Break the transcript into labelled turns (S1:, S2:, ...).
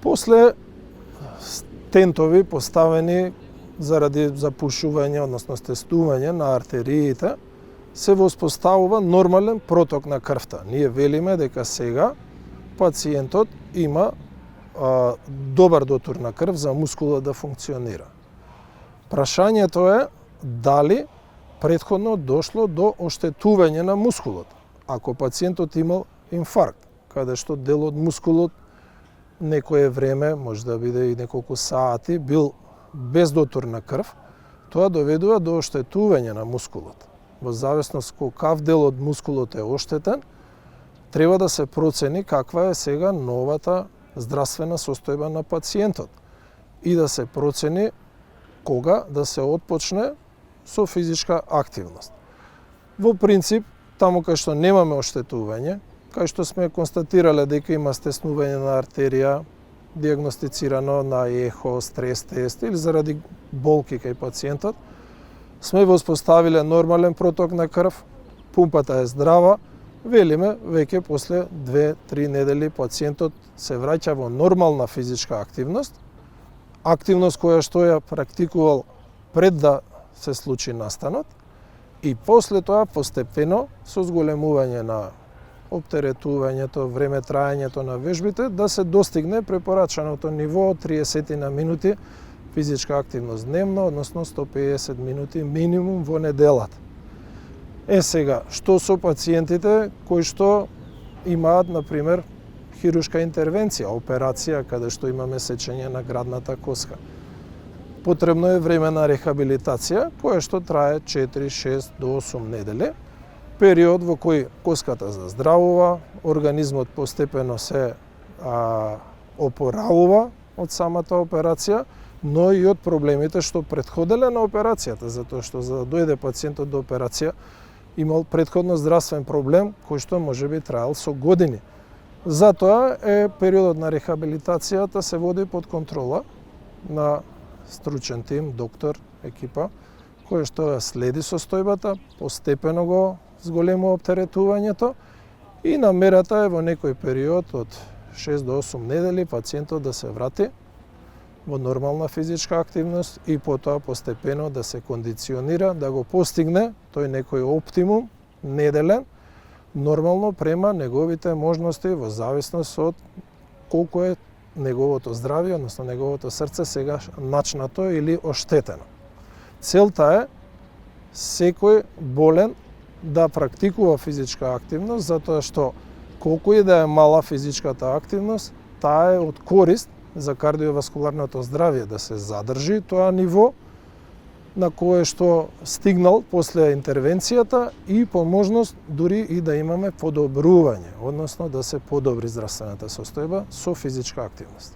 S1: После стентови поставени заради запушување, односно стестување на артериите, се воспоставува нормален проток на крвта. Ние велиме дека сега пациентот има добар дотур на крв за мускулот да функционира. Прашањето е дали претходно дошло до оштетување на мускулот. Ако пациентот имал инфаркт, каде што дел од мускулот некое време, може да биде и неколку сати, бил без дотур на крв, тоа доведува до оштетување на мускулот. Во зависност какав дел од мускулот е оштетен, треба да се процени каква е сега новата здравствена состојба на пациентот и да се процени кога да се отпочне со физичка активност. Во принцип, таму кај што немаме оштетување, кај што сме констатирале дека има стеснување на артерија, диагностицирано на ехо, стрес тест или заради болки кај пациентот, сме воспоставиле нормален проток на крв, пумпата е здрава, велиме веќе после 2-3 недели пациентот се враќа во нормална физичка активност која што ја практикувал пред да се случи настанот, и после тоа постепено со зголемување на оптеретувањето, време траењето на вежбите, да се достигне препорачаното ниво од 30 на минути физичка активност дневно, односно 150 минути минимум во неделата. Сега, што со пациентите кои што имаат, например, хируршка интервенција, операција, каде што имаме сечење на градната коска? Потребно е време на рехабилитација, која што трае 4, 6 до 8 недели, период во кој коската заздравува, организмот постепено се опоравува од самата операција, но и од проблемите што претходеле на операцијата, затоа што за да дојде пациентот до операција имал претходно здравствен проблем кој што можеби траел со години. Затоа е периодот на рехабилитацијата се води под контрола на стручен тим, доктор, екипа, која што следи состојбата, постепено го зголемува оптеретувањето и намерата е во некој период од 6 до 8 недели пациентот да се врати во нормална физичка активност и потоа постепено да се кондиционира, да го постигне тој некој оптимум неделен, нормално према неговите можности во зависност од колку е неговото здравје, односно неговото срце сега начнато или оштетено. Целта е секој болен да практикува физичка активност, затоа што колку и да е мала физичката активност, таа е од корист за кардиоваскуларното здравје, да се задржи тоа ниво на кое што стигнал после интервенцијата и по можност дури и да имаме подобрување, односно да се подобри здравствената состојба со физичка активност.